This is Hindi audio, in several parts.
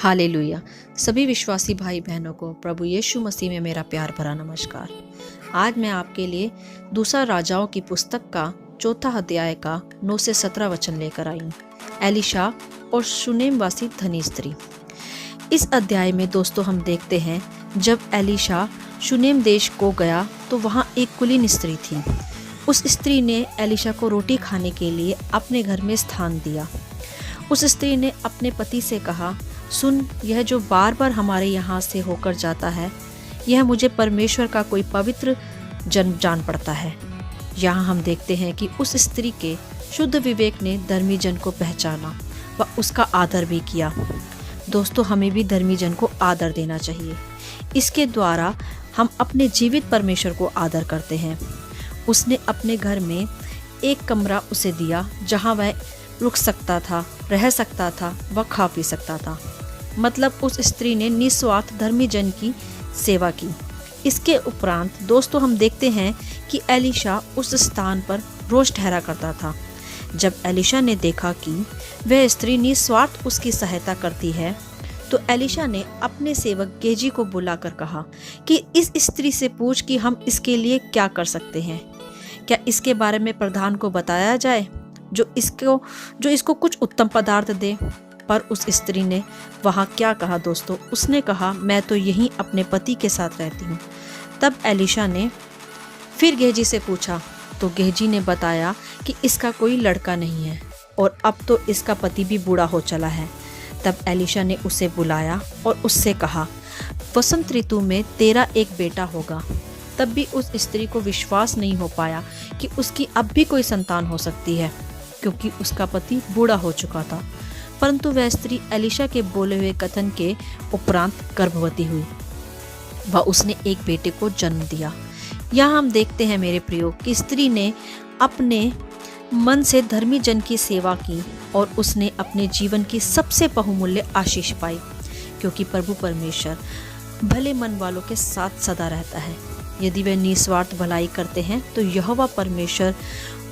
हालेलुया। सभी विश्वासी भाई बहनों को प्रभु यीशु मसीह में मेरा प्यार भरा नमस्कार। आज मैं आपके लिए दूसरा राजाओं की पुस्तक का चौथा अध्याय का 9 से 17 वचन लेकर आई हूँ। एलीशा और शूनेम वासी धनी स्त्री। इस अध्याय में दोस्तों हम देखते हैं जब एलीशा शूनेम देश को गया तो वहाँ एक कुलीन स्त्री थी। उस स्त्री ने एलीशा को रोटी खाने के लिए अपने घर में स्थान दिया। उस स्त्री ने अपने पति से कहा, सुन, यह जो बार बार हमारे यहाँ से होकर जाता है, यह मुझे परमेश्वर का कोई पवित्र जन जान पड़ता है। यहाँ हम देखते हैं कि उस स्त्री के शुद्ध विवेक ने धर्मी जन को पहचाना व उसका आदर भी किया। दोस्तों, हमें भी धर्मी जन को आदर देना चाहिए। इसके द्वारा हम अपने जीवित परमेश्वर को आदर करते हैं। उसने अपने घर में एक कमरा उसे दिया जहाँ वह रुक सकता था, रह सकता था व खा पी सकता था। मतलब उस स्त्री ने निस्वार्थ धर्मी जन की सेवा की। इसके उपरांत दोस्तों हम देखते हैं कि एलीशा उस स्थान पर रोज ठहरा करता था। जब एलीशा ने देखा कि वह स्त्री निस्वार्थ उसकी सहायता करती है, तो एलीशा ने अपने सेवक गेजी को बुलाकर कहा कि इस स्त्री से पूछ कि हम इसके लिए क्या कर सकते हैं। क्या इसके बारे में प्रधान को बताया जाए जो इसको कुछ उत्तम पदार्थ दे। पर उस स्त्री ने वहाँ क्या कहा दोस्तों? उसने कहा, मैं तो यहीं अपने पति के साथ रहती हूँ। तब एलीशा ने फिर गेहजी से पूछा तो गेहजी ने बताया कि इसका कोई लड़का नहीं है और अब तो इसका पति भी बूढ़ा हो चला है। तब एलीशा ने उसे बुलाया और उससे कहा, वसंत ऋतु में तेरा एक बेटा होगा। तब भी उस स्त्री को विश्वास नहीं हो पाया कि उसकी अब भी कोई संतान हो सकती है, क्योंकि उसका पति बूढ़ा हो चुका था। परंतु वह स्त्री एलीशा के बोले हुए कथन के उपरांत गर्भवती हुई व उसने एक बेटे को जन्म दिया। यहाँ हम देखते हैं मेरे प्रियो कि स्त्री ने अपने मन से धर्मी जन की सेवा की और उसने अपने जीवन की सबसे बहुमूल्य आशीष पाई, क्योंकि प्रभु परमेश्वर भले मन वालों के साथ सदा रहता है। यदि वे निस्वार्थ भलाई करते हैं तो यहोवा परमेश्वर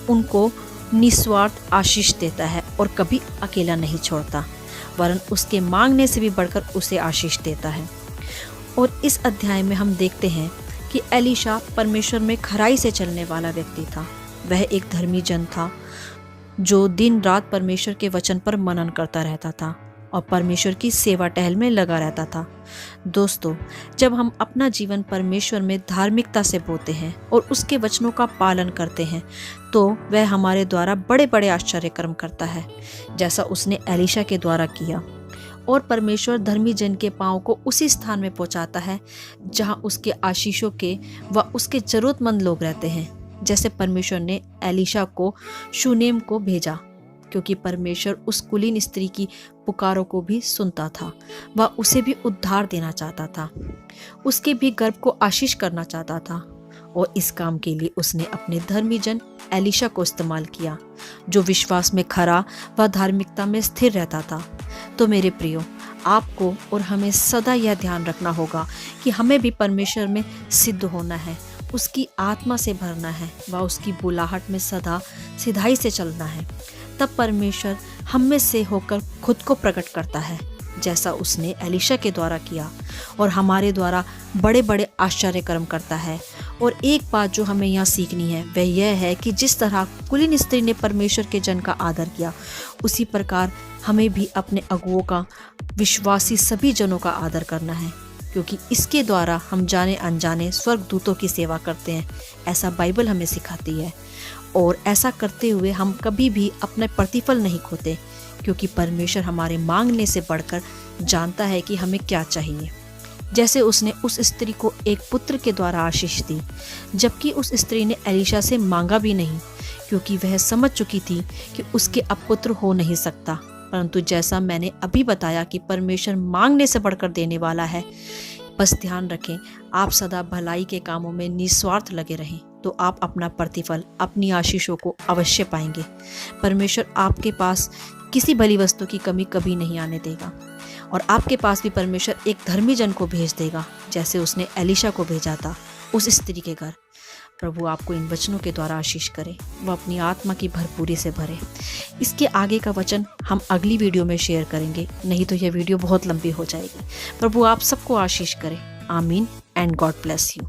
उनको निस्वार्थ आशीष देता है और कभी अकेला नहीं छोड़ता, वरन उसके मांगने से भी बढ़कर उसे आशीष देता है। और इस अध्याय में हम देखते हैं कि एलीशा परमेश्वर में खराई से चलने वाला व्यक्ति था। वह एक धर्मी जन था जो दिन रात परमेश्वर के वचन पर मनन करता रहता था और परमेश्वर की सेवा टहल में लगा रहता था। दोस्तों, जब हम अपना जीवन परमेश्वर में धार्मिकता से बोते हैं और उसके वचनों का पालन करते हैं, तो वह हमारे द्वारा बड़े बड़े आश्चर्य कर्म करता है, जैसा उसने एलीशा के द्वारा किया। और परमेश्वर धर्मी जन के पांव को उसी स्थान में पहुंचाता है जहां उसके आशीषों के व उसके जरूरतमंद लोग रहते हैं। जैसे परमेश्वर ने एलीशा को शूनेम को भेजा, क्योंकि परमेश्वर उस कुलीन स्त्री की पुकारों को भी सुनता था व उसे भी उद्धार देना चाहता था, उसके भी गर्भ को आशीष करना चाहता था। और इस काम के लिए उसने अपने धर्मी जन एलीशा को इस्तेमाल किया, जो विश्वास में खरा व धार्मिकता में स्थिर रहता था। तो मेरे प्रियो, आपको और हमें सदा यह ध्यान रखना होगा कि हमें भी परमेश्वर में सिद्ध होना है, उसकी आत्मा से भरना है व उसकी बुलाहट में सदा सिधाई से चलना है। तब परमेश्वर हम में से होकर खुद को प्रकट करता है, जैसा उसने एलीशा के द्वारा किया और हमारे द्वारा बड़े बड़े आश्चर्य कर्म करता है। और एक बात जो हमें यहाँ सीखनी है वह यह है कि जिस तरह कुलीन स्त्री ने परमेश्वर के जन का आदर किया, उसी प्रकार हमें भी अपने अगुओं का, विश्वासी सभी जनों का आदर करना है, क्योंकि इसके द्वारा हम जाने अनजाने स्वर्गदूतों की सेवा करते हैं, ऐसा बाइबल हमें सिखाती है। और ऐसा करते हुए हम कभी भी अपने प्रतिफल नहीं खोते, क्योंकि परमेश्वर हमारे मांगने से बढ़कर जानता है कि हमें क्या चाहिए। जैसे उसने उस स्त्री को एक पुत्र के द्वारा आशीष दी, जबकि उस स्त्री ने एलीशा से मांगा भी नहीं, क्योंकि वह समझ चुकी थी कि उसके अब पुत्र हो नहीं सकता। परंतु जैसा मैंने अभी बताया कि परमेश्वर मांगने से बढ़कर देने वाला है। बस ध्यान रखें, आप सदा भलाई के कामों में निस्वार्थ लगे रहें, तो आप अपना प्रतिफल, अपनी आशीषों को अवश्य पाएंगे। परमेश्वर आपके पास किसी भली वस्तु की कमी कभी नहीं आने देगा और आपके पास भी परमेश्वर एक धर्मी जन को भेज देगा, जैसे उसने एलीशा को भेजा था उस स्त्री के घर। प्रभु आपको इन वचनों के द्वारा आशीष करे, वह अपनी आत्मा की भरपूरी से भरे। इसके आगे का वचन हम अगली वीडियो में शेयर करेंगे, नहीं तो यह वीडियो बहुत लंबी हो जाएगी। प्रभु आप सबको आशीष करे। आमीन एंड गॉड ब्लेस यू।